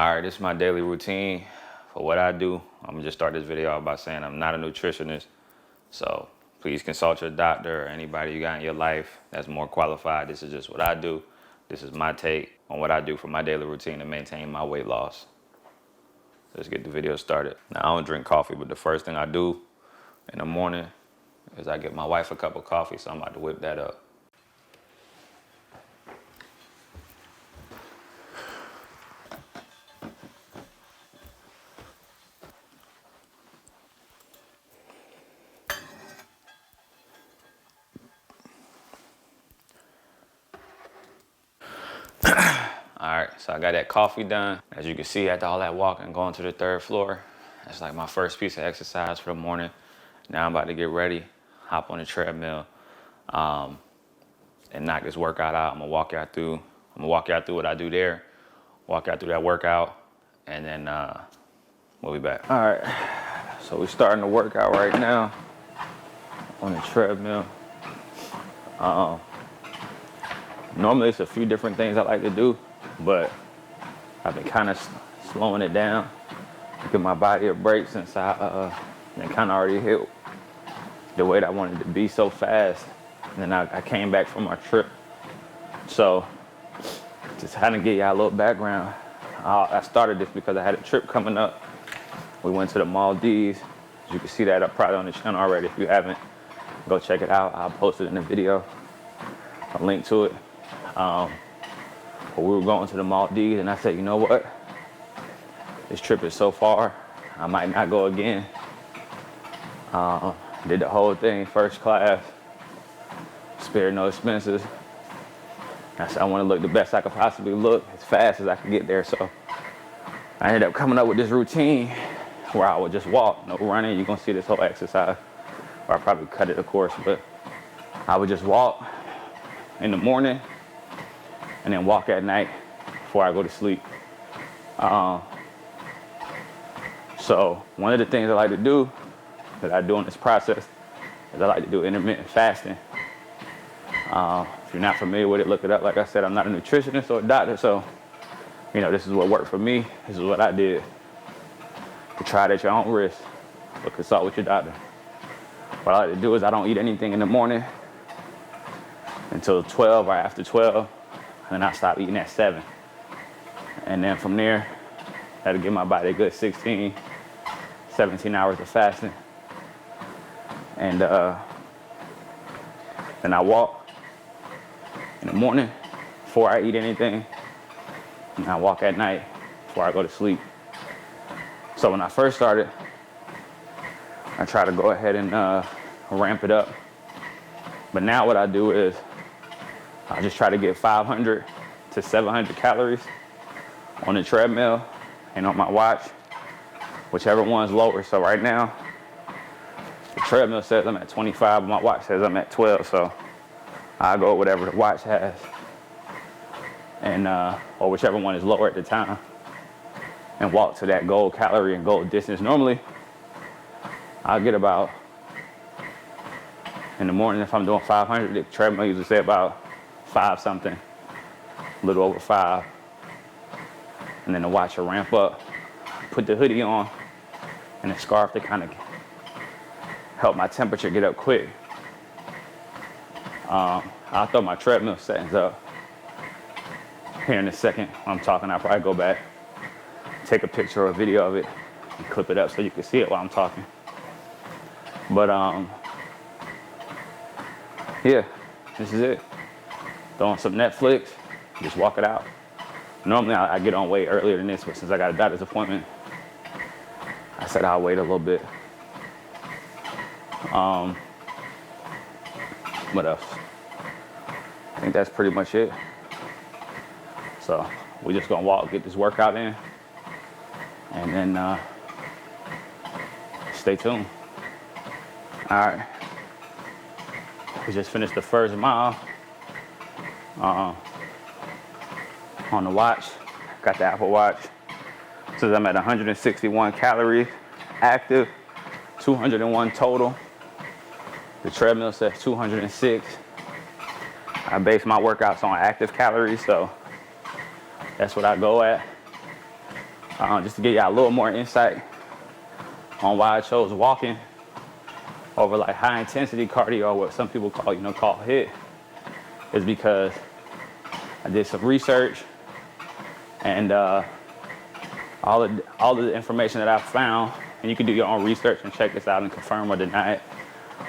All right, this is my daily routine for what I do. I'm gonna just start this video out by saying I'm not a nutritionist, so please consult your doctor or anybody you got in your life that's more qualified. This is just what I do. This is my take on what I do for my daily routine to maintain my weight loss. Let's get the video started. Now, I don't drink coffee, but the first thing I do in the morning is I get my wife a cup of coffee, so I'm about to whip that up. All right, so I got that coffee done. As you can see, after all that walking, going to the 3rd floor, that's like my first piece of exercise for the morning. Now I'm about to get ready, hop on the treadmill, and knock this workout out. I'm gonna walk y'all through what I do there, walk y'all through that workout, and then we'll be back. All right, so we're starting the workout right now on the treadmill. Normally it's a few different things I like to do, but I've been kind of slowing it down, give my body a break since I kind of already hit the weight I wanted to be so fast. And then I came back from my trip. So just kind of give y'all a little background. I started this because I had a trip coming up. We went to the Maldives. As you can see that up probably on the channel already. If you haven't, go check it out. I'll post it in the video, a link to it. But we were going to the Maldives, and I said, you know what? This trip is so far, I might not go again. Did the whole thing, first class, spared no expenses. I said, I want to look the best I could possibly look, as fast as I could get there. So I ended up coming up with this routine where I would just walk, no running. You're gonna see this whole exercise, or I probably cut it, of course, but I would just walk in the morning and then walk at night before I go to sleep. So one of the things I like to do, that I do in this process, is I like to do intermittent fasting. If you're not familiar with it, look it up. Like I said, I'm not a nutritionist or a doctor, so this is what worked for me. This is what I did. To try it at your own risk, but consult with your doctor. What I like to do is I don't eat anything in the morning until 12 or after 12. And then I stop eating at 7. And then from there, that'll give my body a good 16, 17 hours of fasting. And then I walk in the morning before I eat anything. And I walk at night before I go to sleep. So when I first started, I try to go ahead and ramp it up. But now what I do is I just try to get 500 to 700 calories on the treadmill and on my watch, whichever one's lower. So right now, the treadmill says I'm at 25, but my watch says I'm at 12. So I go whatever the watch has, and or whichever one is lower at the time, and walk to that goal calorie and goal distance. Normally, I'll get about, in the morning, if I'm doing 500, the treadmill usually say about 5 something, a little over 5. And then the watch will ramp up, put the hoodie on and a scarf to kind of help my temperature get up quick. I'll throw my treadmill settings up here in a second. When I'm talking, I'll probably go back, take a picture or a video of it and clip it up so you can see it while I'm talking. But yeah, this is it. Throw on some Netflix, just walk it out. Normally I get on way earlier than this, but since I got a doctor's appointment, I said I'll wait a little bit. What else? I think that's pretty much it. So we're just gonna walk, get this workout in, and then stay tuned. All right, we just finished the first mile. On the watch, got the Apple Watch. Says I'm at 161 calories active, 201 total. The treadmill says 206. I base my workouts on active calories, so that's what I go at. Just to give y'all a little more insight on why I chose walking over like high intensity cardio, what some people call, call HIIT, is because I did some research, and all the information that I found, and you can do your own research and check this out and confirm or deny it.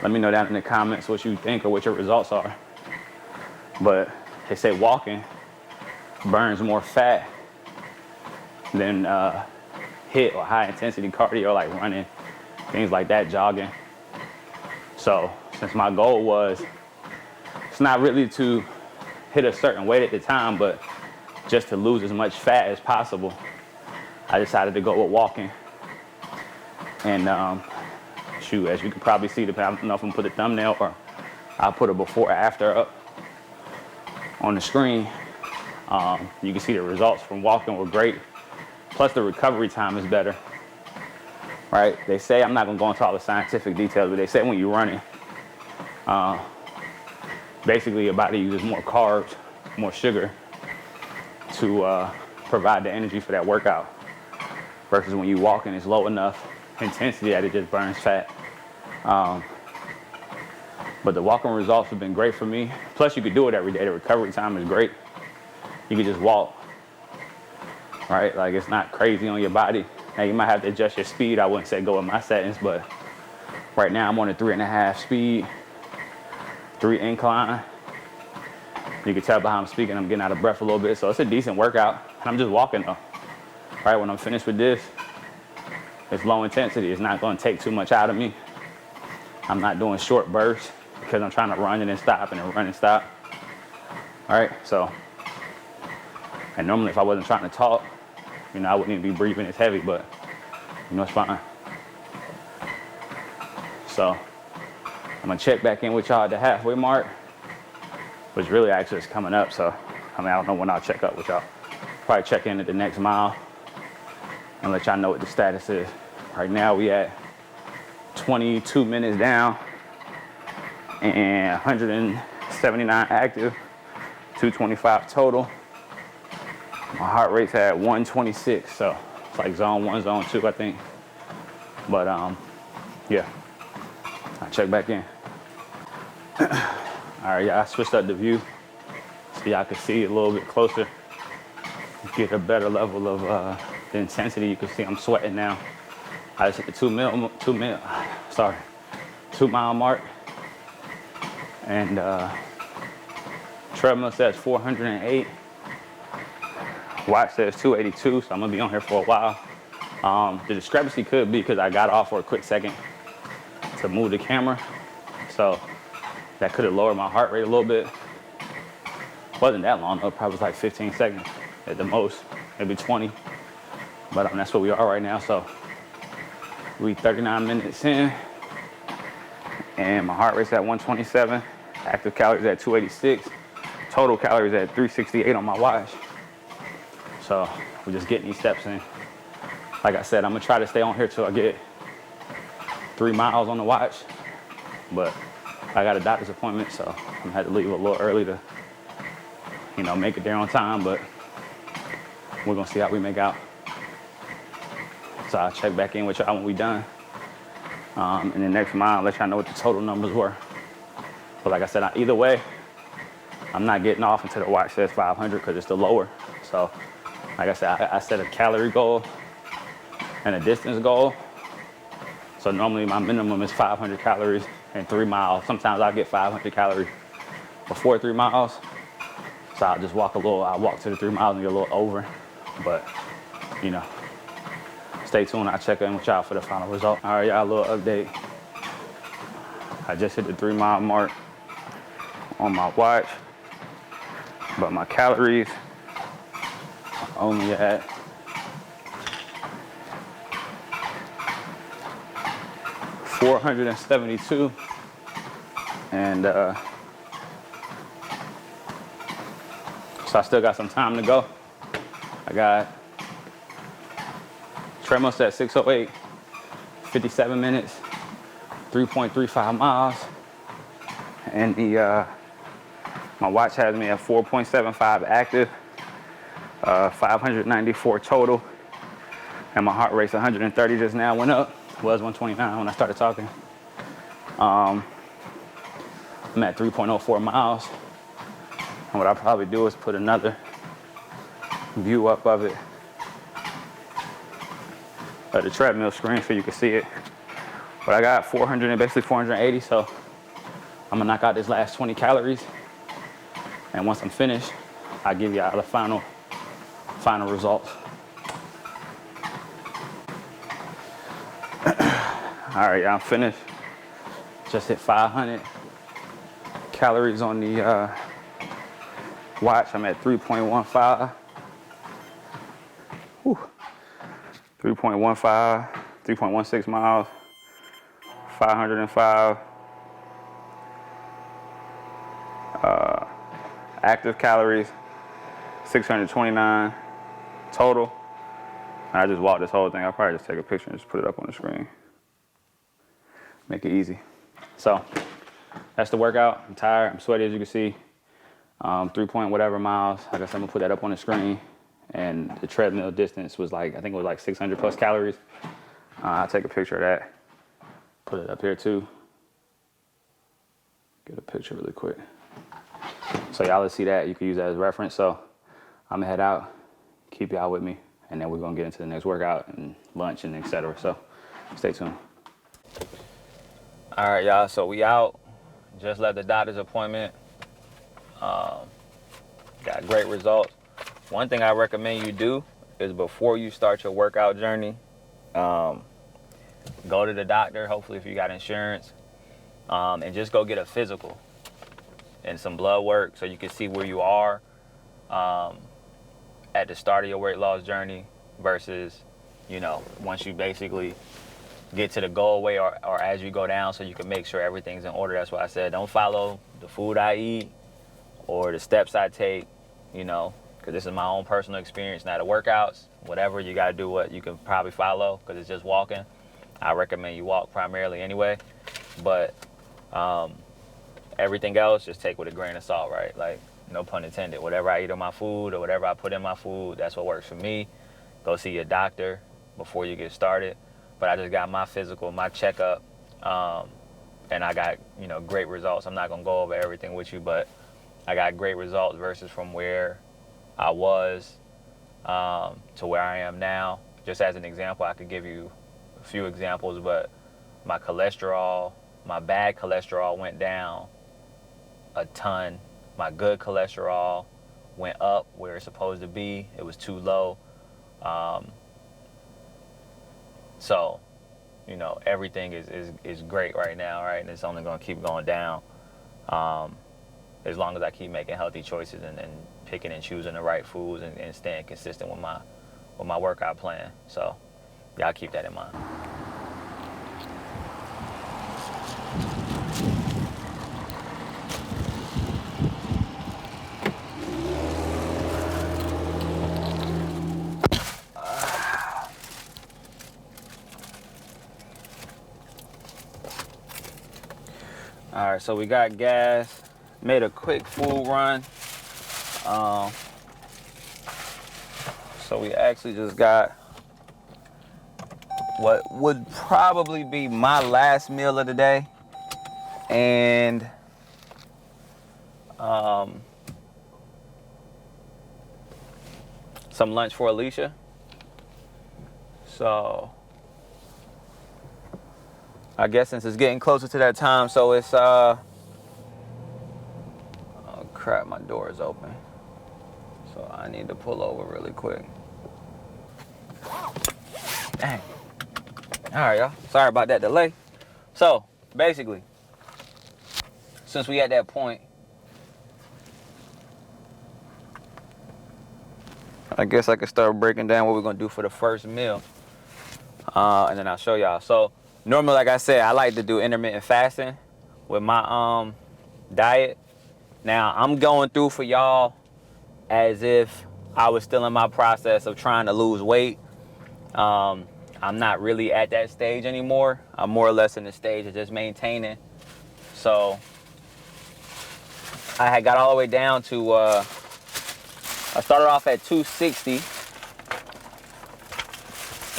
Let me know down in the comments what you think or what your results are. But they say walking burns more fat than HIIT or high intensity cardio like running, things like that, jogging. So since my goal was, it's not really to hit a certain weight at the time, but just to lose as much fat as possible, I decided to go with walking. And shoot, as you can probably see, I don't know if I'm gonna put a thumbnail or I'll put a before or after up on the screen. You can see the results from walking were great. Plus the recovery time is better, right? They say, I'm not gonna go into all the scientific details, but they say when you're running, basically your body uses more carbs, more sugar to provide the energy for that workout. Versus when you walking, it's low enough intensity that it just burns fat. But the walking results have been great for me. Plus you could do it every day. The recovery time is great. You can just walk, right? Like it's not crazy on your body. Now you might have to adjust your speed. I wouldn't say go with my settings, but right now I'm on a 3.5 speed, 3 incline. You can tell by how I'm speaking, I'm getting out of breath a little bit. So it's a decent workout. And I'm just walking though. Right, when I'm finished with this, it's low intensity. It's not gonna take too much out of me. I'm not doing short bursts because I'm trying to run and then stop and then run and stop. All right, so, and normally if I wasn't trying to talk, I wouldn't even be breathing as heavy, but it's fine. So I'm gonna check back in with y'all at the halfway mark, which really actually is coming up. So, I don't know when I'll check up with y'all. Probably check in at the next mile and let y'all know what the status is. Right now we at 22 minutes down and 179 active, 225 total. My heart rate's at 126, so it's like zone 1, zone 2, I think. But yeah, I'll check back in. All right, y'all, I switched up the view so y'all can see it a little bit closer, get a better level of the intensity. You can see I'm sweating now. I just hit the 2 mile mark, and treadmill says 408. Watch says 282, so I'm gonna be on here for a while. The discrepancy could be because I got off for a quick second to move the camera, so that could have lowered my heart rate a little bit. Wasn't that long though, probably was like 15 seconds at the most, maybe 20. But that's where we are right now. So we 39 minutes in, and my heart rate's at 127, active calories at 286, total calories at 368 on my watch. So we're just getting these steps in. Like I said, I'm gonna try to stay on here till I get 3 miles on the watch, but I got a doctor's appointment, so I'm gonna have to leave a little early to, make it there on time, but we're gonna see how we make out. So I'll check back in with y'all when we done. In the next mile, I'll let y'all know what the total numbers were. But like I said, either way, I'm not getting off until the watch says 500 because it's the lower. So like I said, I set a calorie goal and a distance goal. So normally my minimum is 500 calories in 3 miles. Sometimes I'll get 500 calories before 3 miles. So I'll just walk I'll walk to the 3 miles and get a little over. But, stay tuned. I'll check in with y'all for the final result. All right, y'all, a little update. I just hit the 3 mile mark on my watch, but my calories are only at 472, and so I still got some time to go. I got treadmill at 608, 57 minutes, 3.35 miles, and my watch has me at 4.75 active, 594 total, And my heart rate's 130 just now, went up. It was 129 when I started talking. I'm at 3.04 miles. And what I'll probably do is put another view up of it, the treadmill screen, so you can see it. But I got 400 and basically 480, so I'm gonna knock out this last 20 calories. And once I'm finished, I'll give y'all the final results. All right, y'all, I'm finished. Just hit 500 calories on the watch. I'm at 3.15. 3.15, 3.16 miles, 505 active calories, 629 total. And I just walked this whole thing. I'll probably just take a picture and just put it up on the screen. Make it easy. So that's the workout. I'm tired, I'm sweaty, as you can see. 3 point whatever miles. I guess I'm gonna put that up on the screen. And the treadmill distance was like, I think it was like 600 plus calories. I'll take a picture of that. Put it up here too. Get a picture really quick. So y'all will see that. You can use that as reference. So I'm gonna head out, keep y'all with me, and then we're gonna get into the next workout and lunch and etc. So stay tuned. All right, y'all, so we out. Just left the doctor's appointment. Got great results. One thing I recommend you do is before you start your workout journey, go to the doctor, hopefully if you got insurance, and just go get a physical and some blood work so you can see where you are at the start of your weight loss journey versus, you know, once you basically get to the goal weight or as you go down, so you can make sure everything's in order. That's why I said don't follow the food I eat or the steps I take, you know, because this is my own personal experience. Now the workouts, whatever, you got to do what you can probably follow because it's just walking. I recommend you walk primarily anyway, but everything else just take with a grain of salt, right? Like, no pun intended. Whatever I eat on my food or whatever I put in my food, that's what works for me. Go see your doctor before you get started. But I just got my physical, my checkup, and I got, you know, great results. I'm not gonna go over everything with you, but I got great results versus from where I was to where I am now. Just as an example, I could give you a few examples, but my cholesterol, my bad cholesterol went down a ton. My good cholesterol went up where it's supposed to be. It was too low. So, you know, everything is great right now, right? And it's only gonna keep going down as long as I keep making healthy choices and picking and choosing the right foods and staying consistent with my workout plan. So y'all keep that in mind. All right, so we got gas. Made a quick food run. So we actually just got what would probably be my last meal of the day, and some lunch for Alicia. So I guess since it's getting closer to that time, so it's oh crap, my door is open. So I need to pull over really quick. Dang. All right, y'all. Sorry about that delay. So basically, since we at that point, I guess I can start breaking down what we're gonna do for the first meal, and then I'll show y'all. So normally, like I said, I like to do intermittent fasting with my diet. Now I'm going through for y'all as if I was still in my process of trying to lose weight. I'm not really at that stage anymore. I'm more or less in the stage of just maintaining. So I had got all the way down to, I started off at 260.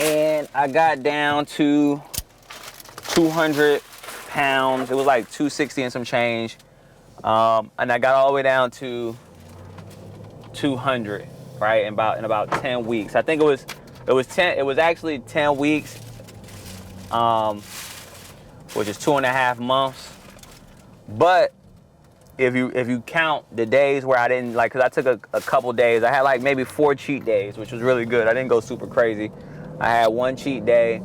And I got down to 200 pounds. It was like 260 and some change. And I got all the way down to 200, right? In about 10 weeks. I think it was actually 10 weeks, which is 2.5 months. But if you count the days where I didn't, like, cause I took a couple days, I had like maybe 4 cheat days, which was really good. I didn't go super crazy. I had one cheat day.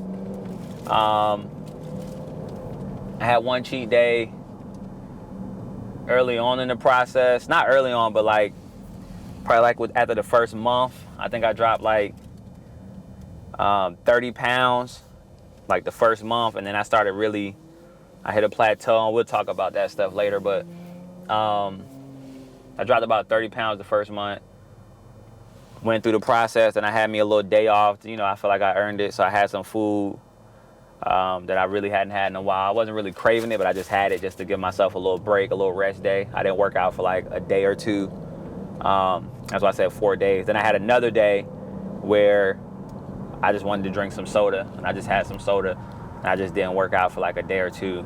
Early on in the process. Not early on, but like probably like after the first month. I think I dropped like 30 pounds like the first month, and then I hit a plateau, and we'll talk about that stuff later, but I dropped about 30 pounds the first month. Went through the process, and I had me a little day off. You know, I feel like I earned it, so I had some food that I really hadn't had in a while. I wasn't really craving it, but I just had it just to give myself a little break, a little rest day. I didn't work out for like a day or two. That's why I said 4 days. Then I had another day where I just wanted to drink some soda, and I just had some soda, and I just didn't work out for like a day or two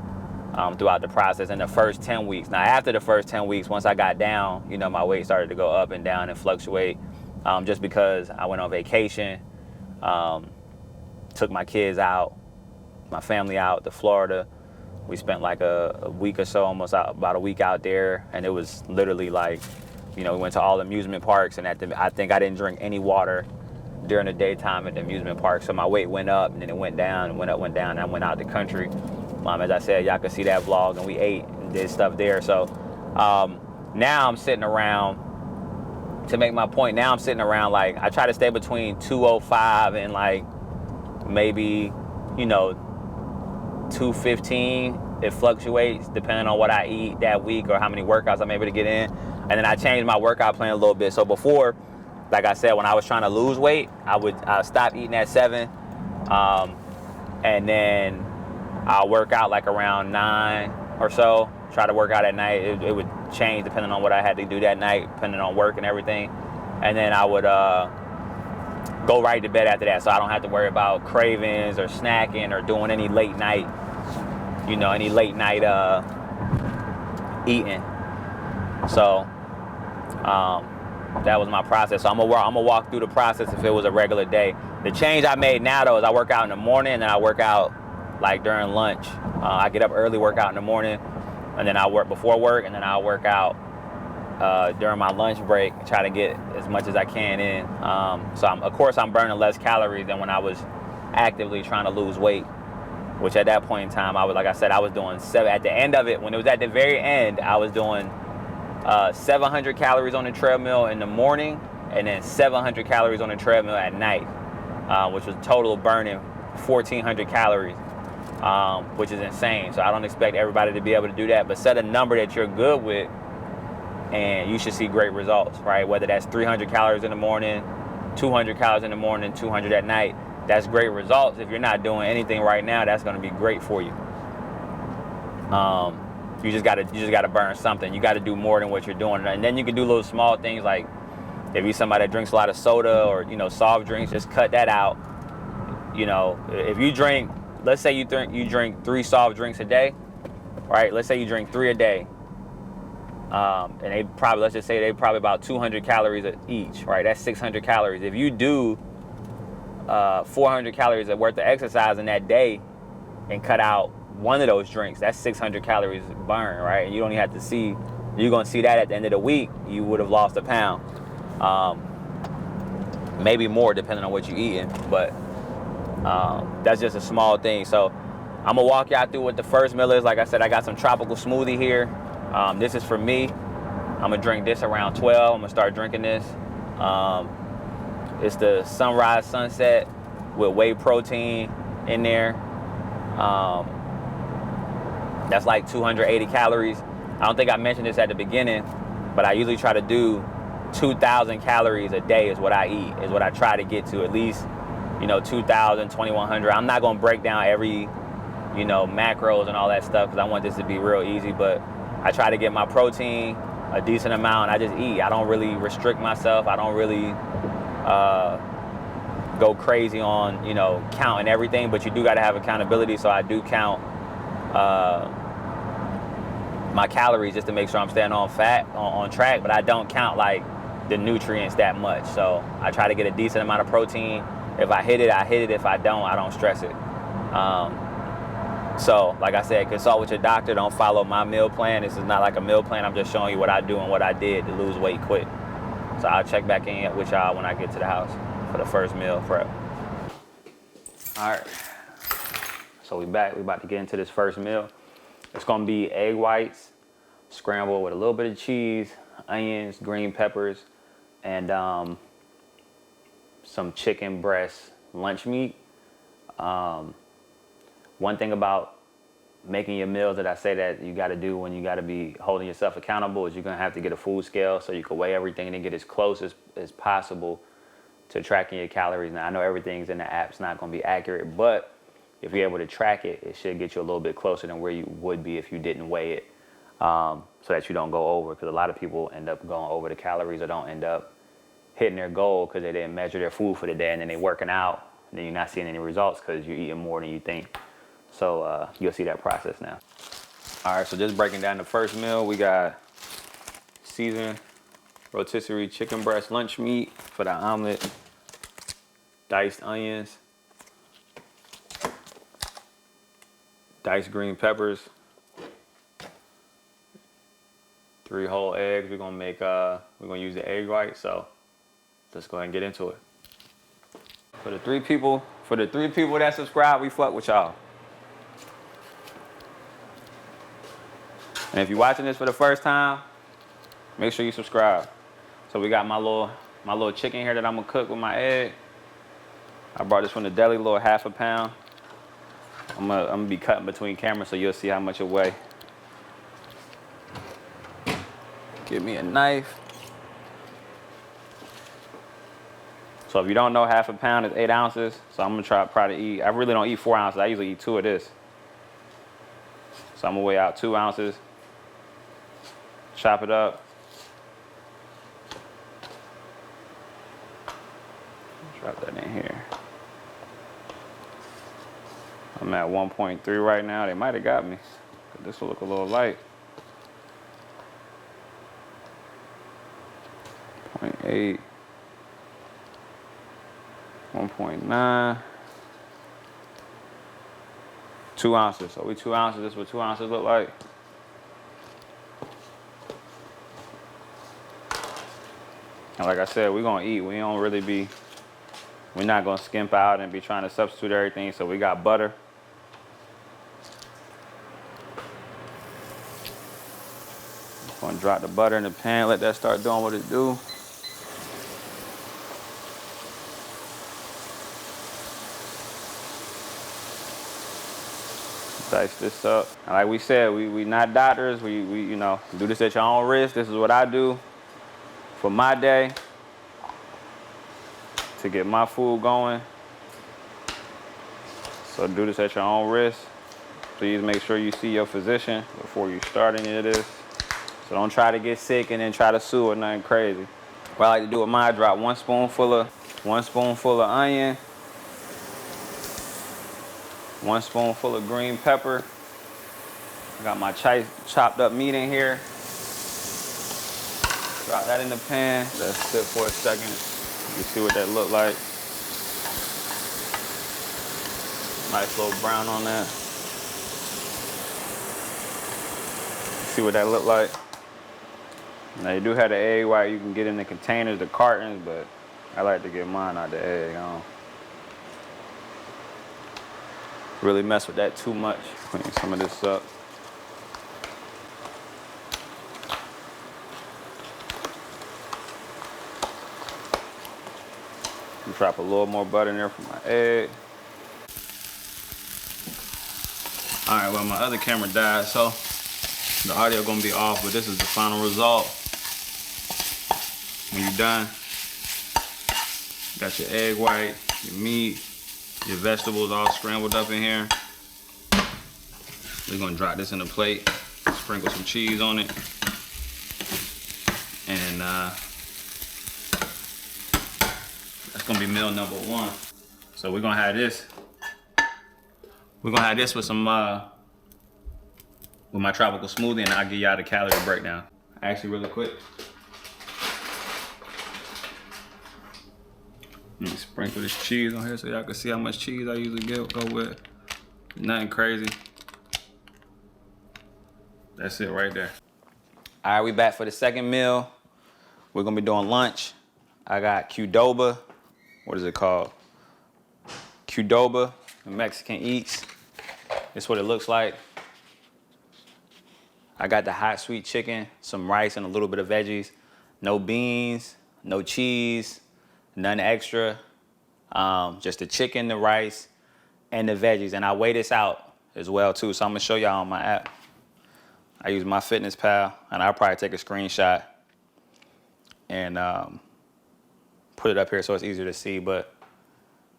throughout the process in the first 10 weeks. Now, after the first 10 weeks, once I got down, you know, my weight started to go up and down and fluctuate just because I went on vacation, took my kids out, my family out to Florida. We spent like a week or so, about a week out there, and it was literally like, you know, we went to all the amusement parks, and I think I didn't drink any water during the daytime at the amusement park, so my weight went up, and then it went down, and went up, went down, and I went out the country. As I said, y'all could see that vlog, and we ate and did stuff there. So now I'm sitting around, to make my point, now I'm sitting around like, I try to stay between 205 and like maybe, you know, 215. It fluctuates depending on what I eat that week or how many workouts I'm able to get in. And then I changed my workout plan a little bit. So before, like I said, when I was trying to lose weight, I stop eating at 7, and then I'll work out like around 9 or so. Try to work out at night. It would change depending on what I had to do that night, depending on work and everything. And then I would go right to bed after that, so I don't have to worry about cravings or snacking or doing any late night, you know, eating. So that was my process. So I'm gonna walk through the process if it was a regular day. The change I made now though is I work out in the morning, and then I work out like during lunch. I get up early, work out in the morning, and then I work before work, and then I'll work out during my lunch break, try to get as much as I can in. So of course I'm burning less calories than when I was actively trying to lose weight, which at that point in time, I was doing 7. At the end of it, when it was at the very end, I was doing 700 calories on the treadmill in the morning, and then 700 calories on the treadmill at night, which was total burning 1,400 calories, which is insane. So I don't expect everybody to be able to do that, but set a number that you're good with, and you should see great results, right? Whether that's 300 calories in the morning, 200 calories in the morning, 200 at night, that's great results. If you're not doing anything right now, that's going to be great for you. You just gotta burn something. You got to do more than what you're doing, and then you can do little small things like, if you're somebody that drinks a lot of soda or, you know, soft drinks, just cut that out. You know, if you drink, let's say you drink 3 soft drinks a day, right? Let's say you drink 3 a day, and let's just say they probably about 200 calories each, right? That's 600 calories. If you do 400 calories worth of exercise in that day and cut out one of those drinks, that's 600 calories burned, right? And you don't even have to see, you're going to see that at the end of the week, you would have lost a pound. Maybe more depending on what you're eating, but that's just a small thing. So I'm gonna walk y'all through what the first meal is. Like I said, I got some tropical smoothie here. This is for me. I'm gonna drink this around 12. I'm gonna start drinking this. It's the sunrise sunset with whey protein in there. That's like 280 calories. I don't think I mentioned this at the beginning, but I usually try to do 2,000 calories a day is what I eat, is what I try to get to, at least, you know, 2,000, 2,100. I'm not going to break down every, you know, macros and all that stuff, because I want this to be real easy, but I try to get my protein a decent amount. I just eat. I don't really restrict myself. I don't really go crazy on, you know, counting everything, but you do got to have accountability. So I do count my calories just to make sure I'm staying on track, but I don't count like the nutrients that much. So I try to get a decent amount of protein. If I hit it, I hit it. If I don't stress it. So like I said, consult with your doctor. Don't follow my meal plan. This is not like a meal plan. I'm just showing you what I do and what I did to lose weight quick. So I'll check back in with y'all when I get to the house for the first meal prep. All right, so we back. We about to get into this first meal. It's gonna be egg whites, scrambled with a little bit of cheese, onions, green peppers, and some chicken breast lunch meat. One thing about making your meals that I say that you gotta do when you gotta be holding yourself accountable is you're gonna have to get a food scale so you can weigh everything and get as close as possible to tracking your calories. Now I know everything's in the app's not gonna be accurate, but if you're able to track it, it should get you a little bit closer than where you would be if you didn't weigh it, so that you don't go over, because a lot of people end up going over the calories or don't end up hitting their goal because they didn't measure their food for the day, and then they're working out and then you're not seeing any results because you're eating more than you think. So you'll see that process now. All right, so just breaking down the first meal, we got seasoned rotisserie chicken breast lunch meat for the omelet, diced onions, diced green peppers, 3 whole eggs. We're gonna use the egg white, so let's go ahead and get into it. For the three people that subscribe, we fuck with y'all. And if you're watching this for the first time, make sure you subscribe. So we got my little chicken here that I'm gonna cook with my egg. I brought this from the deli, little half a pound. I'm gonna be cutting between cameras so you'll see how much it weighs. Give me a knife. So if you don't know, half a pound is 8 ounces. So I'm gonna try to eat, I really don't eat 4 ounces. I usually eat 2 of this. So I'm gonna weigh out 2 ounces. Chop it up. Drop that in here. I'm at 1.3 right now. They might have got me. This will look a little light. 0.8. 1.9. 2 ounces. So we 2 ounces. This is what 2 ounces look like. And like I said, we're gonna eat. We're not gonna skimp out and be trying to substitute everything. So we got butter. Gonna drop the butter in the pan, let that start doing what it do. Dice this up. And like we said, we not doctors. We you know, do this at your own risk. This is what I do for my day to get my food going. So do this at your own risk. Please make sure you see your physician before you start any of this. So don't try to get sick and then try to sue or nothing crazy. What I like to do with mine, drop one spoonful of onion, 1 spoonful of green pepper. I got my chopped up meat in here. Drop that in the pan. Let's sit for a second. You see what that look like. Nice little brown on that. See what that look like. Now you do have the egg white. You can get in the containers, the cartons, but I like to get mine out the egg. I don't really mess with that too much. Clean some of this up. Drop a little more butter in there for my egg. All right, well, my other camera died, so the audio gonna be off, but this is the final result. When you're done, got your egg white, your meat, your vegetables all scrambled up in here. We're gonna drop this in a plate, sprinkle some cheese on it, and That's gonna be meal number 1. So we're gonna have this. We're gonna have this with some with my tropical smoothie, and I'll give y'all the calorie breakdown. Actually, really quick. Let me sprinkle this cheese on here so y'all can see how much cheese I usually go with. Nothing crazy. That's it right there. All right, we back for the second meal. We're gonna be doing lunch. I got Qdoba. What is it called? Qdoba, Mexican Eats. This is what it looks like. I got the hot sweet chicken, some rice, and a little bit of veggies. No beans, no cheese, none extra. Just the chicken, the rice, and the veggies. And I weigh this out as well too. So I'm gonna show y'all on my app. I use my Fitness Pal, and I'll probably take a screenshot and put it up here so it's easier to see. But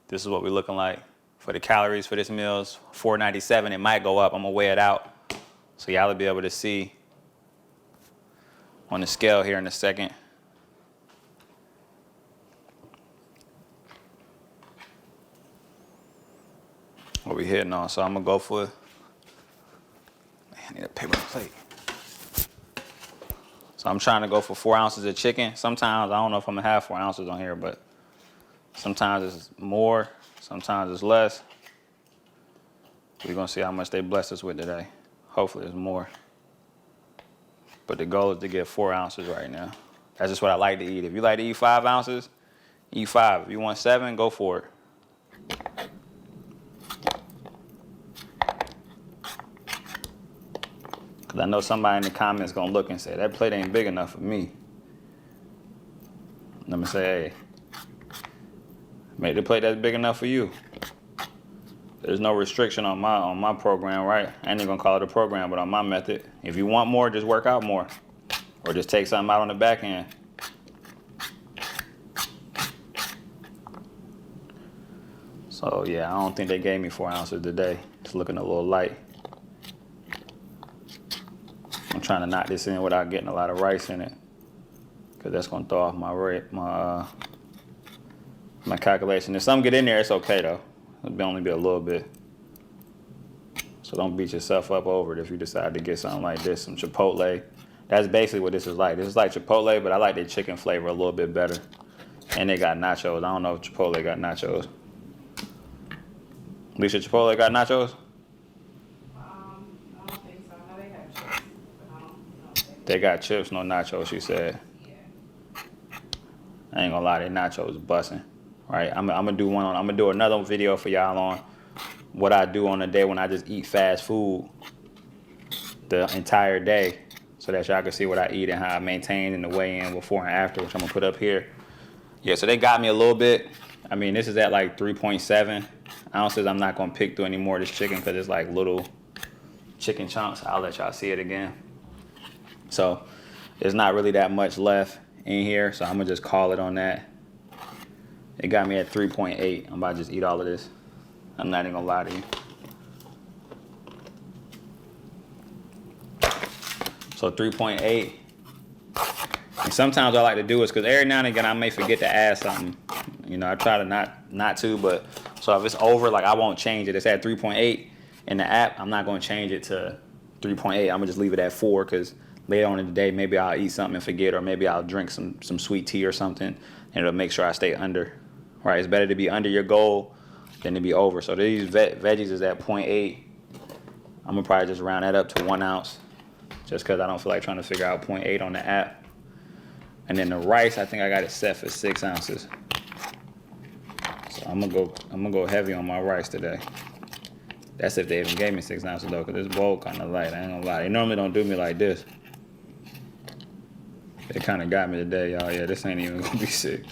this is what we're looking like for the calories for this meal. Is 497. It might go up. I'm gonna weigh it out so y'all will be able to see on the scale here in a second. What we hitting on. So I'm gonna go for, I need a paper plate. So I'm trying to go for 4 ounces of chicken. Sometimes, I don't know if I'm gonna have 4 ounces on here, but sometimes it's more, sometimes it's less. We're gonna see how much they bless us with today. Hopefully it's more. But the goal is to get 4 ounces right now. That's just what I like to eat. If you like to eat 5 ounces, eat 5. If you want 7, go for it. Cause I know somebody in the comments gonna look and say, that plate ain't big enough for me. Let me say, hey, make the plate that's big enough for you. There's no restriction on my program, right? I ain't even gonna call it a program, but on my method. If you want more, just work out more. Or just take something out on the back end. So yeah, I don't think they gave me 4 ounces today. It's looking a little light. I'm trying to knock this in without getting a lot of rice in it, because that's gonna throw off my calculation. If some get in there, it's okay though. It'll only be a little bit. So don't beat yourself up over it if you decide to get something like this, some Chipotle. That's basically what this is like. This is like Chipotle, but I like their chicken flavor a little bit better. And they got nachos. I don't know if Chipotle got nachos. Lisa, Chipotle got nachos? I don't think so. I know they have chips, but I don't think They got chips, no nachos, she said. yeah. I ain't gonna lie, they nachos busting. Right? I'm gonna do another video for y'all on what I do on a day when I just eat fast food the entire day, so that y'all can see what I eat and how I maintain and the weigh in before and after, which I'm gonna put up here. Yeah, so they got me a little bit. I mean, this is at like 3.7 ounces. I'm not gonna pick through any more of this chicken because it's like little chicken chunks. I'll let y'all see it again. So there's not really that much left in here, so I'm gonna just call it on that. It got me at 3.8. I'm about to just eat all of this. I'm not even gonna lie to you. So 3.8. And sometimes I like to do it because every now and again I may forget to add something. You know, I try to not to, but so if it's over, like I won't change it. It's at 3.8 in the app. I'm not gonna change it to 3.8. I'm gonna just leave it at 4 because later on in the day maybe I'll eat something and forget, or maybe I'll drink some sweet tea or something, and it'll make sure I stay under. Right? It's better to be under your goal than to be over. So these veggies is at 0.8. I'm gonna probably just round that up to 1 ounce, just because I don't feel like trying to figure out 0.8 on the app. And then the rice, I think I got it set for 6 ounces. So I'm gonna go heavy on my rice today. That's if they even gave me 6 ounces though, because this bowl kind of light. I ain't gonna lie. They normally don't do me like this. They kind of got me today, y'all. Yeah, this ain't even gonna be 6.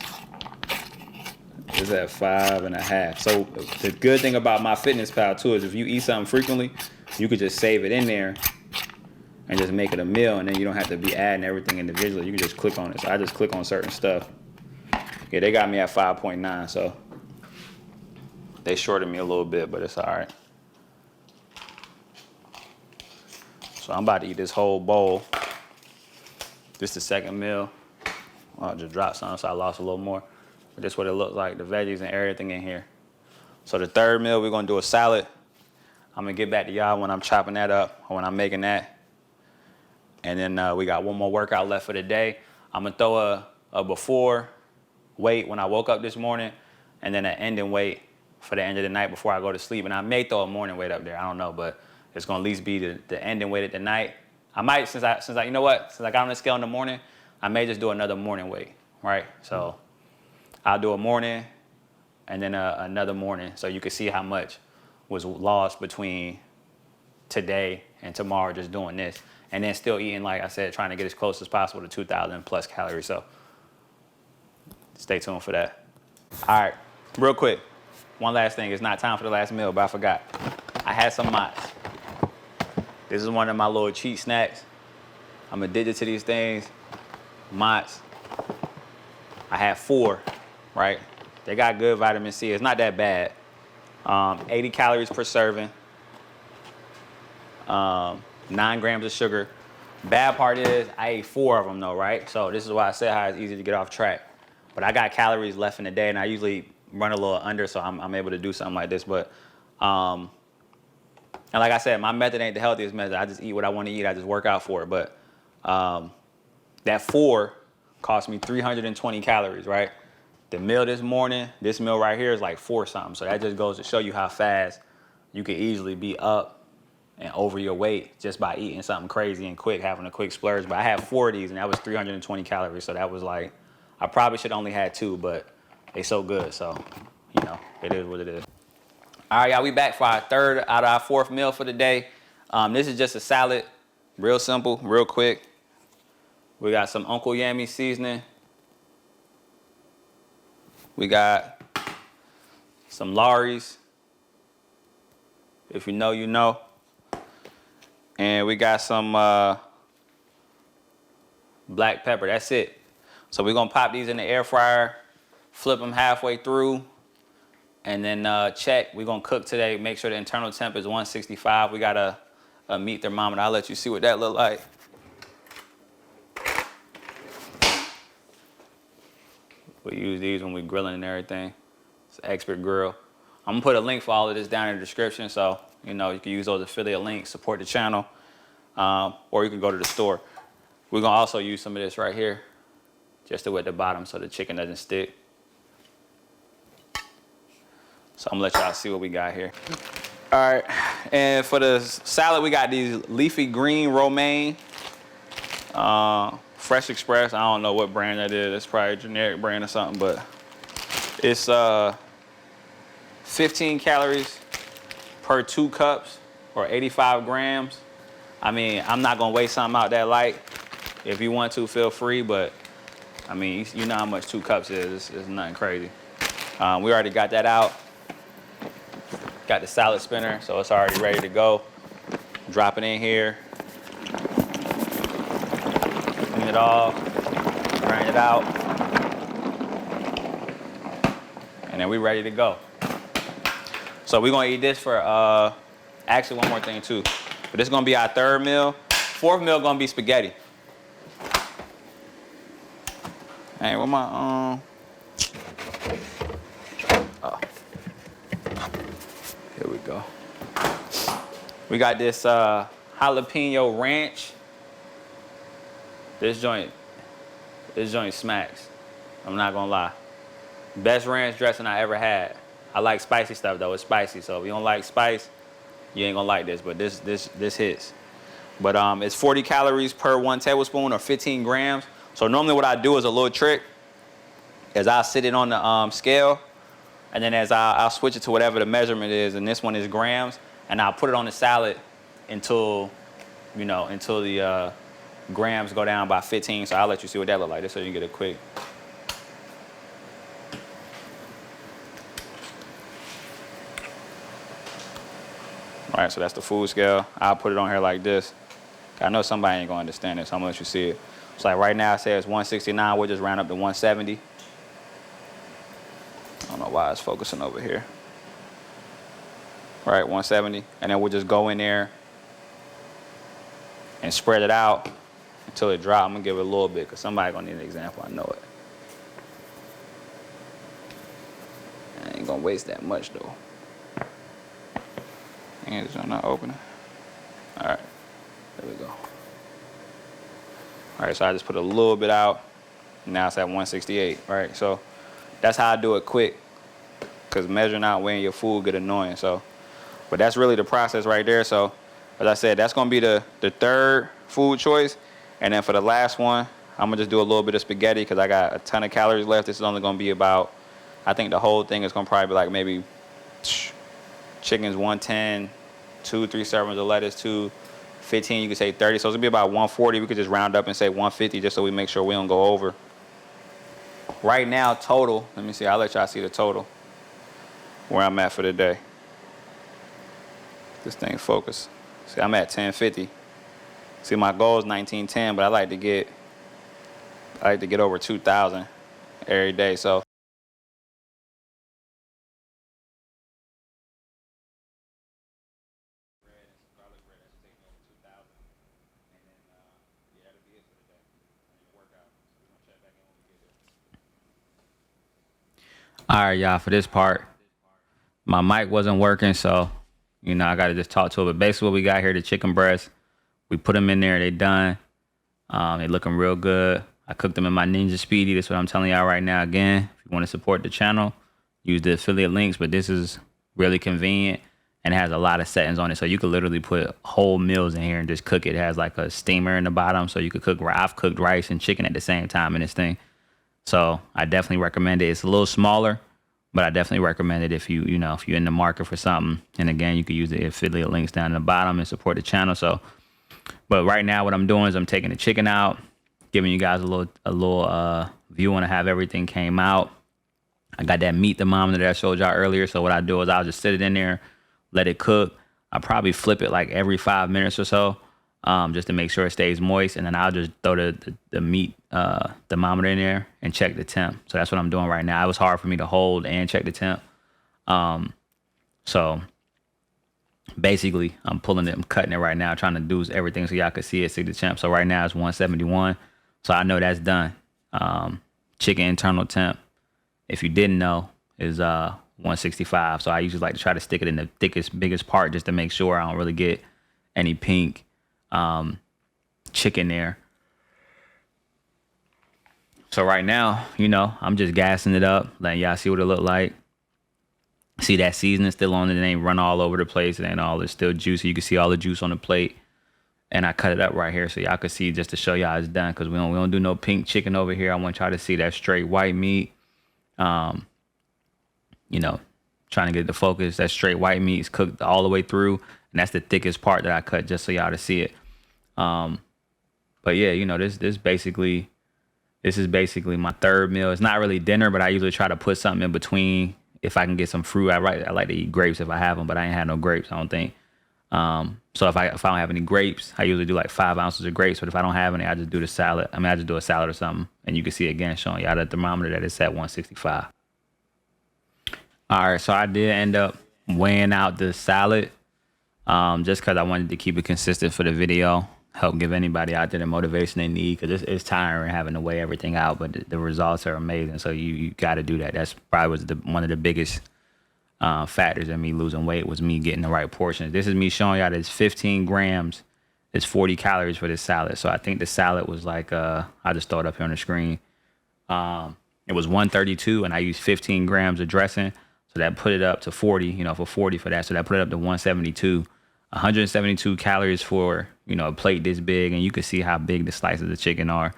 It's at 5.5. So the good thing about my Fitness Pal too is if you eat something frequently, you could just save it in there and just make it a meal, and then you don't have to be adding everything individually. You can just click on it. So I just click on certain stuff. Yeah, they got me at 5.9, so they shorted me a little bit, but it's all right. So I'm about to eat this whole bowl. This is the second meal. I'll just drop some, so I lost a little more. But this is what it looks like, the veggies and everything in here. So the third meal, we're gonna do a salad. I'm gonna get back to y'all when I'm chopping that up or when I'm making that. And then we got one more workout left for the day. I'm gonna throw a before weight when I woke up this morning, and then an ending weight for the end of the night before I go to sleep. And I may throw a morning weight up there, I don't know, but it's gonna at least be the ending weight at the night. I might, since I you know what, since I got on the scale in the morning, I may just do another morning weight, right? So I'll do a morning and then another morning, so you can see how much was lost between today and tomorrow just doing this. And then still eating, like I said, trying to get as close as possible to 2,000 plus calories. So stay tuned for that. All right, real quick. One last thing. It's not time for the last meal, but I forgot. I had some Mott's. This is one of my little cheat snacks. I'm addicted to these things. Mott's. I had 4, right? They got good vitamin C. It's not that bad. 80 calories per serving. 9 grams of sugar. Bad part is I ate 4 of them though, right? So this is why I said how it's easy to get off track. But I got calories left in the day, and I usually run a little under, so I'm able to do something like this. But and like I said, my method ain't the healthiest method. I just eat what I want to eat. I just work out for it. But that 4 cost me 320 calories, right? The meal this morning, this meal right here is like 4 something. So that just goes to show you how fast you can easily be up and over your weight just by eating something crazy and quick, having a quick splurge. But I had 4 of these, and that was 320 calories. So that was like, I probably should only had 2, but they so good. So, you know, it is what it is. All right, y'all, we back for our 3rd out of our 4th meal for the day. This is just a salad, real simple, real quick. We got some Uncle Yammy seasoning. We got some Lawry's. If you know, you know. And we got some black pepper. That's it. So we're gonna pop these in the air fryer, flip them halfway through, and then check. We're gonna cook today. Make sure the internal temp is 165. We got a meat thermometer. I'll let you see what that look like. We use these when we're grilling and everything. It's an expert grill. I'm gonna put a link for all of this down in the description, so you know you can use those affiliate links, support the channel, or you can go to the store. We're gonna also use some of this right here, just to at the bottom so the chicken doesn't stick. So I'm gonna let y'all see what we got here. All right, and for the salad, we got these leafy green romaine, Fresh Express. I don't know what brand that is. It's probably a generic brand or something, but it's 15 calories per 2 cups or 85 grams. I mean, I'm not gonna waste something out that light. If you want to, feel free, but I mean, you know how much 2 cups is. It's nothing crazy. We already got that out. Got the salad spinner, so it's already ready to go. Drop it in here. Clean it off. Drain it out. And then we're ready to go. So we're gonna eat this for, actually one more thing too. But this is gonna be our 3rd meal. 4th meal gonna be spaghetti. Hey, where my, oh. Here we go. We got this jalapeno ranch. This joint smacks. I'm not gonna lie. Best ranch dressing I ever had. I like spicy stuff though. It's spicy, so if you don't like spice, you ain't gonna like this. But this hits. But it's 40 calories per 1 tablespoon or 15 grams. So normally what I do is a little trick. Is I'll sit it on the scale, and then as I'll switch it to whatever the measurement is, and this one is grams, and I'll put it on the salad until the grams go down by 15. So I'll let you see what that look like, just so you get a quick. All right, so that's the food scale. I'll put it on here like this. I know somebody ain't gonna understand this, so I'm gonna let you see it. So like right now it says 169, we'll just round up to 170. I don't know why it's focusing over here. All right, 170, and then we'll just go in there and spread it out until it drops. I'm gonna give it a little bit, because somebody gonna need an example, I know it. want to waste that much though. And it's not opening. All right, there we go. All right, so I just put a little bit out. Now it's at 168, right? So that's how I do it quick, because measuring out weighing your food get annoying. So, but that's really the process right there. So as I said, that's gonna be the third food choice. And then for the last one, I'm gonna just do a little bit of spaghetti because I got a ton of calories left. This is only gonna be about, I think the whole thing is gonna probably be like maybe chicken's 110, 2-3 servings of lettuce, 215, you could say 30. So it's gonna be about 140. We could just round up and say 150 just so we make sure we don't go over. Right now, total, let me see, I'll let y'all see the total where I'm at for the day. This thing focus. See, I'm at 1050. See, my goal is 1910, but I like to get over 2,000 every day. So all right, y'all, for this part, my mic wasn't working, so, you know, I got to just talk to it. But basically what we got here, the chicken breasts, we put them in there, they done. They looking real good. I cooked them in my Ninja Speedi. That's what I'm telling y'all right now. Again, if you want to support the channel, use the affiliate links, but this is really convenient and has a lot of settings on it. So you could literally put whole meals in here and just cook it. It has like a steamer in the bottom, so you could cook, I've cooked rice and chicken at the same time in this thing. So I definitely recommend it. It's a little smaller, but I definitely recommend it if you're in the market for something. And again, you can use the affiliate links down in the bottom and support the channel. So, but right now what I'm doing is I'm taking the chicken out, giving you guys a little view on how everything came out. I got that meat thermometer that I showed y'all earlier. So what I do is I'll just sit it in there, let it cook. I probably flip it like every 5 minutes or so, just to make sure it stays moist. And then I'll just throw the meat thermometer in there and check the temp. So that's what I'm doing right now. It was hard for me to hold and check the temp. So basically I'm pulling it, I'm cutting it right now, trying to do everything so y'all can see it, see the temp. So right now it's 171. So I know that's done. Chicken internal temp, if you didn't know, is 165. So I usually like to try to stick it in the thickest, biggest part just to make sure I don't really get any pink chicken there. So right now, I'm just gassing it up, letting y'all see what it look like. See that seasoning still on it. It ain't run all over the place. It ain't all, it's still juicy. You can see all the juice on the plate. And I cut it up right here so y'all can see, just to show y'all it's done, because we don't do no pink chicken over here. I want y'all to see that straight white meat. Trying to get the focus. That straight white meat is cooked all the way through, and that's the thickest part that I cut just so y'all to see it. But yeah, this is basically my third meal. It's not really dinner, but I usually try to put something in between if I can get some fruit. I like to eat grapes if I have them, but I ain't had no grapes, I don't think. So if I don't have any grapes, I usually do like 5 ounces of grapes. But if I don't have any, I just do the salad. I just do a salad or something. And you can see again showing y'all the thermometer that it's at 165. All right, so I did end up weighing out the salad, just because I wanted to keep it consistent for the video. Help give anybody out there the motivation they need, because it's tiring having to weigh everything out, but the results are amazing. So you got to do that. That's probably was one of the biggest factors in me losing weight, was me getting the right portions. This is me showing y'all that it's 15 grams, it's 40 calories for this salad. So I think the salad was like, I'll just throw it up here on the screen. It was 132, and I used 15 grams of dressing. So that put it up to 40, for 40 for that. So that put it up to 172. 172 calories for, a plate this big, and you can see how big the slices of chicken are.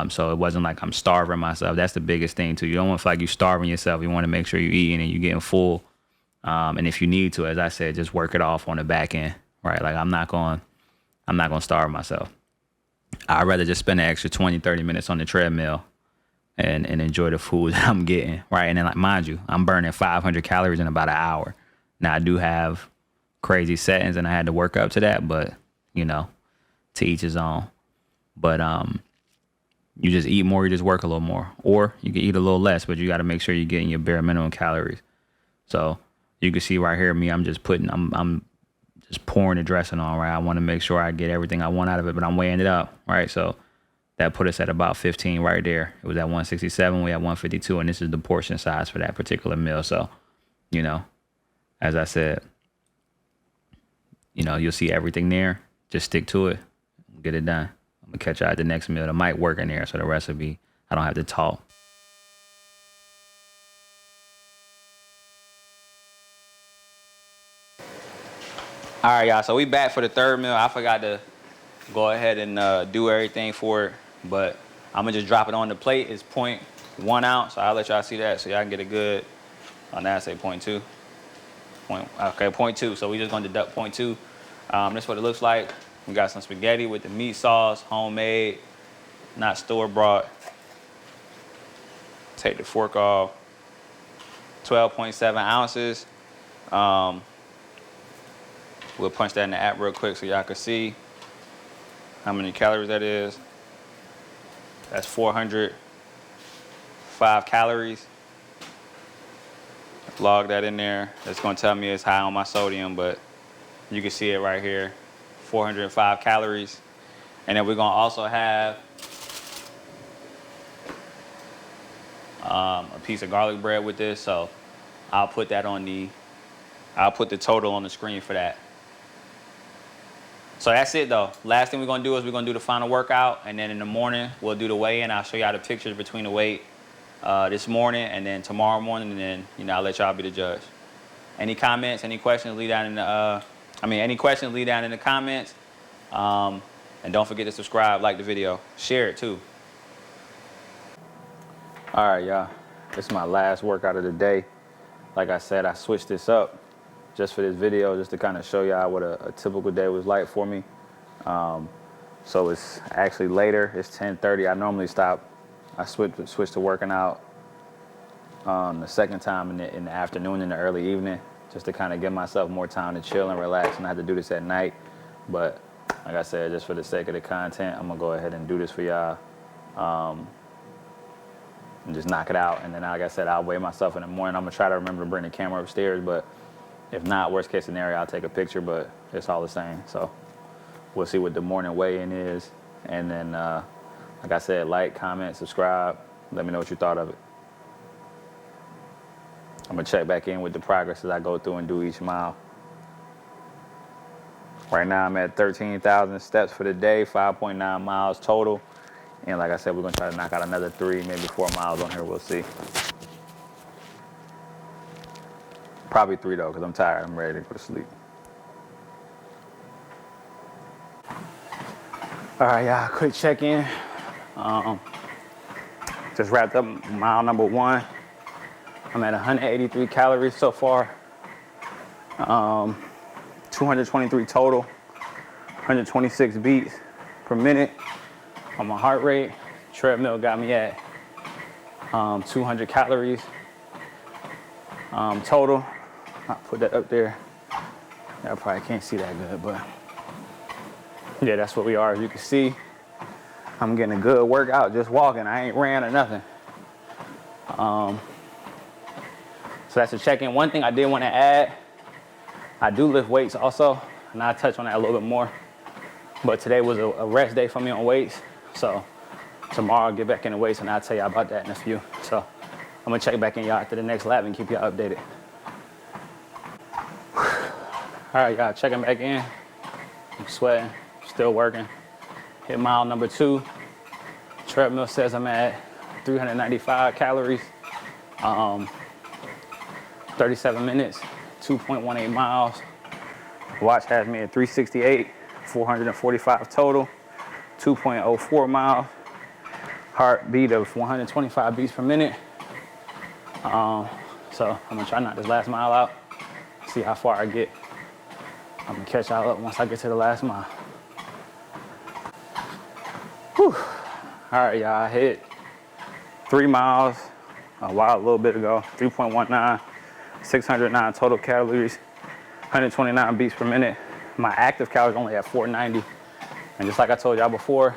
So it wasn't like I'm starving myself. That's the biggest thing too. You don't want to feel like you're starving yourself. You want to make sure you're eating and you're getting full. And if you need to, as I said, just work it off on the back end, right? Like I'm not going to starve myself. I'd rather just spend an extra 20, 30 minutes on the treadmill and enjoy the food that I'm getting, right? And then, like, mind you, I'm burning 500 calories in about an hour. Now I do have crazy settings and I had to work up to that, but to each his own. But you just eat more, you just work a little more, or you can eat a little less, but you got to make sure you're getting your bare minimum calories. So you can see right here, me, I'm just pouring the dressing on, right? I want to make sure I get everything I want out of it, but I'm weighing it up, right? So that put us at about 15 right there. It was at 167, we had 152, and this is the portion size for that particular meal. So you know, as I said, you know, you'll see everything there. Just stick to it. Get it done. I'm going to catch you at the next meal. It might work in there, so the recipe, I don't have to talk. All right, y'all. So we back for the third meal. I forgot to go ahead and do everything for it, but I'm gonna just drop it on the plate. It's 0.1 ounce. So I'll let y'all see that so y'all can get a good. Oh, now I say 0.2. Okay, 0.2. So we just gonna deduct 0.2. That's what it looks like. We got some spaghetti with the meat sauce, homemade, not store bought. Take the fork off. 12.7 ounces. We'll punch that in the app real quick so y'all can see how many calories that is. That's 405 calories. Log that in there. It's gonna tell me it's high on my sodium, but you can see it right here. 405 calories. And then we're gonna also have a piece of garlic bread with this. So I'll put the total on the screen for that. So that's it though. Last thing we're gonna do is we're gonna do the final workout, and then in the morning we'll do the weigh-in. I'll show y'all the pictures between the weight this morning and then tomorrow morning, and then I'll let y'all be the judge. Any comments, any questions, leave down in the any questions, leave down in the comments. And don't forget to subscribe, like the video, share it too. All right, y'all. This is my last workout of the day. Like I said, I switched this up just for this video, just to kind of show y'all what a typical day was like for me. So it's actually later. It's 10:30. I normally stop. I switch to working out the second time in the afternoon, in the early evening, just to kind of give myself more time to chill and relax. And I have to do this at night. But like I said, just for the sake of the content, I'm gonna go ahead and do this for y'all. And just knock it out. And then, like I said, I'll weigh myself in the morning. I'm gonna try to remember to bring the camera upstairs, but if not, worst case scenario, I'll take a picture, but it's all the same. So we'll see what the morning weigh-in is. And then, like I said, like, comment, subscribe. Let me know what you thought of it. I'm gonna check back in with the progress as I go through and do each mile. Right now I'm at 13,000 steps for the day, 5.9 miles total. And like I said, we're gonna try to knock out another 3, maybe 4 miles on here, we'll see. Probably 3 though, because I'm tired, I'm ready to go to sleep. All right, y'all, quick check-in. Just wrapped up mile number 1. I'm at 183 calories so far. 223 total, 126 beats per minute on my heart rate. Treadmill got me at 200 calories total. I'll put that up there. Y'all probably can't see that good, but yeah, that's what we are. As you can see, I'm getting a good workout just walking. I ain't ran or nothing. So that's a check-in. One thing I did want to add, I do lift weights also, and I'll touch on that a little bit more. But today was a rest day for me on weights. So tomorrow I'll get back in the weights and I'll tell y'all about that in a few. So I'm gonna check back in y'all after the next lap and keep y'all updated. All right, y'all, checking back in. I'm sweating, still working. Hit mile number 2. Treadmill says I'm at 395 calories, 37 minutes, 2.18 miles. Watch has me at 368, 445 total, 2.04 miles. Heartbeat of 125 beats per minute. So I'm gonna try to knock this last mile out, see how far I get. I'm gonna catch y'all up once I get to the last mile. Whew. All right, y'all, I hit 3 miles a little bit ago, 3.19, 609 total calories, 129 beats per minute. My active calories only at 490. And just like I told y'all before,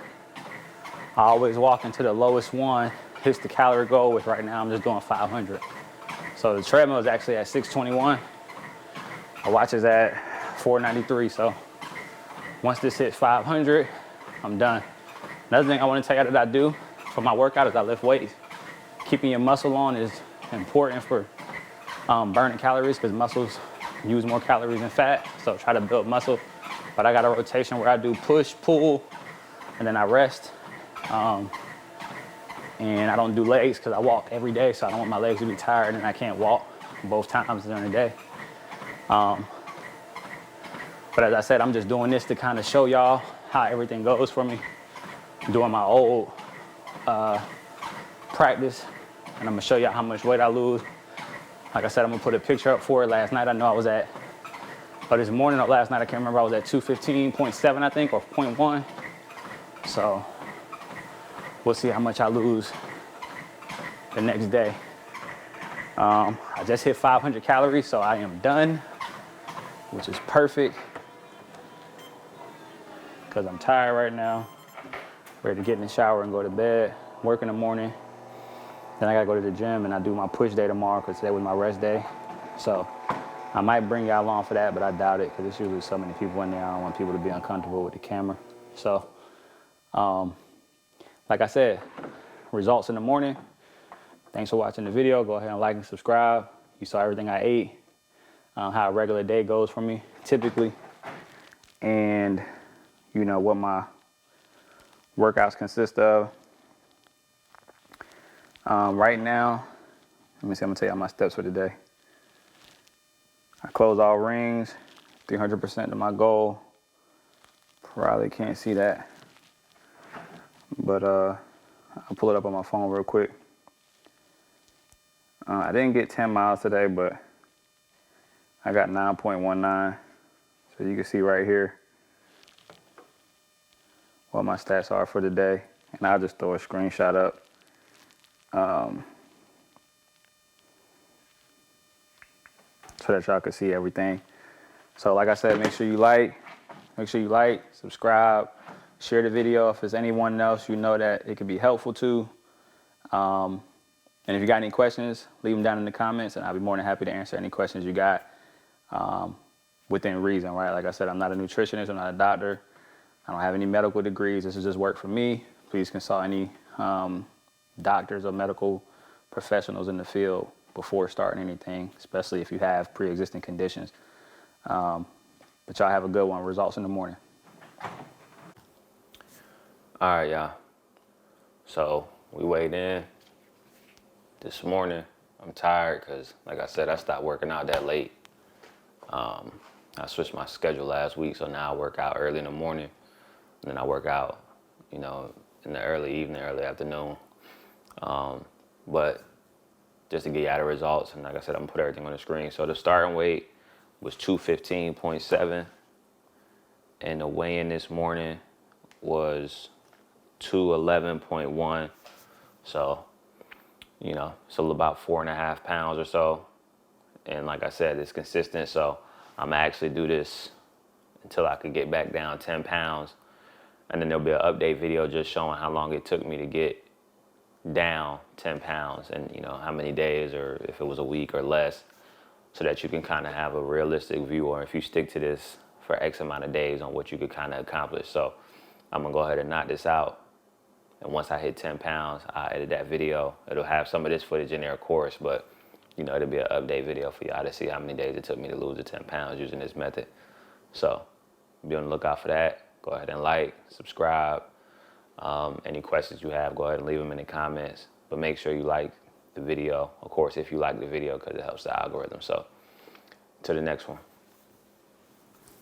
I always walk into the lowest one, hits the calorie goal, which right now I'm just doing 500. So the treadmill is actually at 621. My watch is at 493. So once this hits 500, I'm done. Another thing I want to tell you that I do for my workout is I lift weights. Keeping your muscle on is important for burning calories because muscles use more calories than fat. So try to build muscle. But I got a rotation where I do push, pull, and then I rest. And I don't do legs because I walk every day, so I don't want my legs to be tired and I can't walk both times during the day. But as I said, I'm just doing this to kind of show y'all how everything goes for me. Doing my old practice, and I'm gonna show y'all how much weight I lose. Like I said, I'm gonna put a picture up for it. Last night I know I was at, or this morning or last night, I can't remember, I was at 215.7 I think, or 0.1. So we'll see how much I lose the next day. I just hit 500 calories, so I am done, which is perfect because I'm tired right now, ready to get in the shower and go to bed, work in the morning. Then I gotta go to the gym and I do my push day tomorrow because today was my rest day. So I might bring y'all along for that, but I doubt it because there's usually so many people in there. I don't want people to be uncomfortable with the camera. So, like I said, results in the morning. Thanks for watching the video. Go ahead and like and subscribe. You saw everything I ate, how a regular day goes for me typically, and you know what my workouts consist of. Right now, let me see, I'm gonna tell you my steps for today. I close all rings, 300% to my goal. Probably can't see that, but I'll pull it up on my phone real quick. I didn't get 10 miles today, but I got 9.19. So you can see right here what my stats are for the day. And I'll just throw a screenshot up. So that y'all can see everything. So like I said, make sure you like, subscribe, share the video if there's anyone else you know that it could be helpful to. And if you got any questions, leave them down in the comments and I'll be more than happy to answer any questions you got within reason, right? Like I said, I'm not a nutritionist, I'm not a doctor. I don't have any medical degrees. This is just work for me. Please consult any doctors or medical professionals in the field before starting anything, especially if you have pre-existing conditions. But y'all have a good one. Results in the morning. All right, y'all. So we weighed in this morning. I'm tired because, like I said, I stopped working out that late. I switched my schedule last week, so now I work out early in the morning, and then I work out, you know, in the early evening, early afternoon. But just to get you out of results, and like I said, I'm gonna put everything on the screen. So the starting weight was 215.7, and the weigh-in this morning was 211.1. So, you know, so about 4.5 pounds or so. And like I said, it's consistent. So I'm gonna actually do this until I could get back down 10 pounds. And then there'll be an update video just showing how long it took me to get down 10 pounds and, you know, how many days or if it was a week or less, so that you can kind of have a realistic view, or if you stick to this for X amount of days, on what you could kind of accomplish. So I'm gonna go ahead and knock this out. And once I hit 10 pounds, I'll edit that video. It'll have some of this footage in there, of course, but you know, it'll be an update video for y'all to see how many days it took me to lose the 10 pounds using this method. So be on the lookout for that. Go ahead and like, subscribe. Any questions you have, go ahead and leave them in the comments. But make sure you like the video, of course, if you like the video, because it helps the algorithm. So to the next one.